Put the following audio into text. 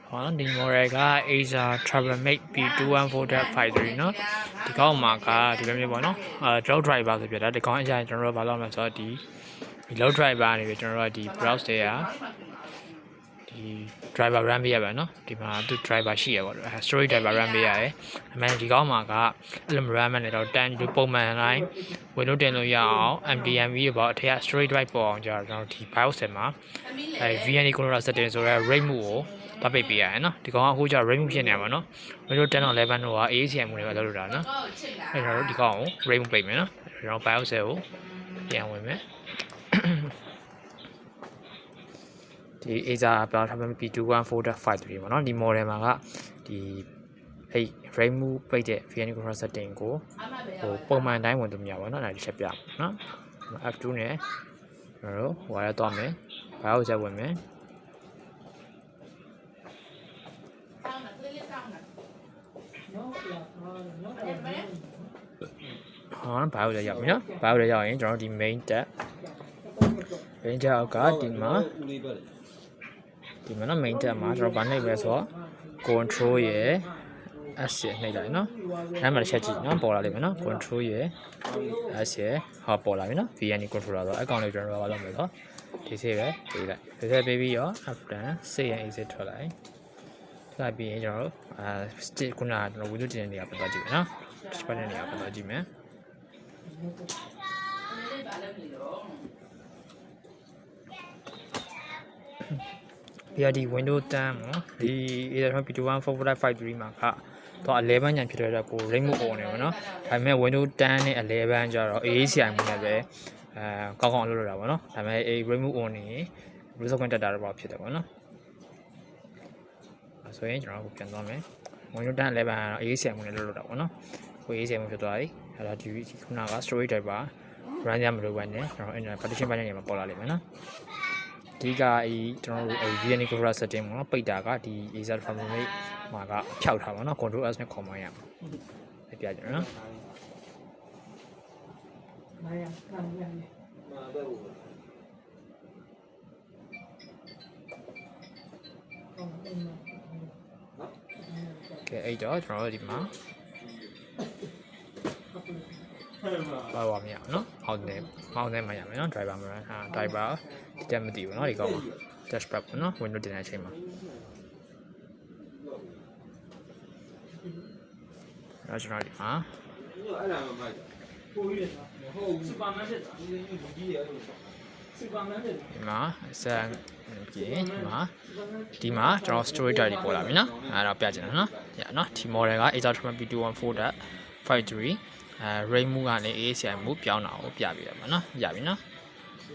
ဟောဒီ model က Acer Travelmate B214.53 เนาะဒီကောင်မှာကဒီလိုမျိုးပေါ့နော်load driver ဆိုပြတာဒီကောင်အရင်ကျွန်တော်တို့ဘာလုပ်မလဲဆိုတော့ဒီ load driver နေပြီကျွန်တော်တို့ဒီ browse တွေကဒီ driver run ပေးရပါနော်ဒီမှာသူ driver ရှိရပါတော့ storage driver run ပေးရတယ်အမှန်ဒီကောင်မှာကအဲ့လို run မှနေတော့10ဒီပုံမှန်တိုင်း Windows တင်လို့ရအောင် NVMe ပေါ့အထက် storage drive ပေါ်အောင်ကြာကျွန်တော်ဒီ BIOS မှာVNA controller setting ဆိုရဲ rate mode ကိုပိတ်ပေးရတယ်နော်ဒီကောင်ကအခုကျ rate mode ဖြစ်နေပါနော် Windows 10 11တို့က AACM တွေပဲလုပ်လို့တာနော်အဲ့တော့ဒီကောင်ကို rate mode ပိတ်မယ်နော်ကျွန်တော် BIOS ကိုပြန်ဝင်မယ်ဒီ Acer Travelmate B214.53 ပေါ့နော်ဒီ model မှာကဒီအဲ့ rate move ပိတ်တဲ့ VNA controller setting ကိုဟိုပုံမှန်တိုင်းဝင်လို့မရပါဘူးเนาะဒါတစ်ချက်ပြနော် F2 နဲ့ကျွန်တော်တို့ဟိုရတော့မယ် BIOS ချက်ဝင်မယ်BIOS ချက်ရောက်ပြီနော် BIOS ချက်ရောက်ရင်ကျွန်တော်တို့ဒီ main tab အောက်ကဒီမှာနော် main tab မှာကျွန်တော်ဗာနှိပ်ပဲဆိုတော့ control ရယ် S ရယ်နှိပ်လိုက်နော်အဲ့မှာတစ်ချက်ကြည့်နော်ပေါ်လာလိမ့်မယ်နော် control ရယ် S ရယ်ဟောပေါ်လာပြီနော် VNA controller ဆိုတော့အကောင့်လေးကျွန်တော်တို့ဘာလုပ်မလဲဆိုတော့ဒီစိပဲပေးလိုက်ဒီစိပေးပြီးရော after save and exit ထွက်လိုက်ထွက်ပြီးရင်ကျွန်တော်တို့stick ခုနကကျွန်တော် window တင်တဲ့နေရာပတ်သွားကြည့်မယ်နော် display တဲ့နေရာပတ်သွားကြည့်မယ်ဒီ Windows 10ပေါ့ဒီ Acer B214.53 မှာကတော့11ညံဖြစ်တဲ့အတွက်ကို remote on နေပါတော့ဒါပေမဲ့ Windows 10နဲ့11ကျတော့ AACM နဲ့ပဲကောင်းကောင်းလုပ်လို့ရတာပေါ့နော်ဒါပေမဲ့ remote on နေ Bluetooth connector တော့ဖြစ်တယ်ပေါ့နော်ဆိုရင်ကျွန်တော်ကိုပြန်သွားမယ် Windows 10 11ကတော့ AACM နဲ့လုပ်လို့တာပေါ့နော်ကို AACM ဖြစ်သွားပြီအဲ့ဒါဒီခုနက storage driver run ရမလို့ပဲနဲ့ကျွန်တော် internet partition ပိုင်းနေမှာပေါ်လာလိမ့်မယ်နော်ဒီကကျွန်တော်တို့VNA controller setting မှာပိတ်တာကဒီ Acer Travelmate မှာကဖြောက်ထားပါတော့ control S နဲ့ command ရမှာပြကြတယ်နော်ကဲအဲ့တော့ကျွန်တော်တို့ဒီမှာပါဝါမရအောင်နော်မောင်းနေမှရမယ်နော် driver မှာdriver တက်မသိဘူးနော်ဒီကောင်မှာ dashboard ပေါ့နော် window တင်တဲ့အချိန်မှာအဲ့ကျွန်တော်ဒီမှာအဲ့ဒါမှမိုက်ပို့ရတယ်ဟုတ်စူပါမန်ဖြစ်တာဒီလိုမျိုးကြီးရတယ်စူပါမန်ဖြစ်ဒီမှာဆန်ဒီမှာကျွန်တော် storage drive ပေါ်လာပြီနော်အဲ့တော့ပြချင်တယ်နော်ညနော်ဒီ model က Acer Travelmate B214.53 rate move ကနေ AACM move ပြောင်းတာကိုပြပြရမှာနော်ရပြီနော်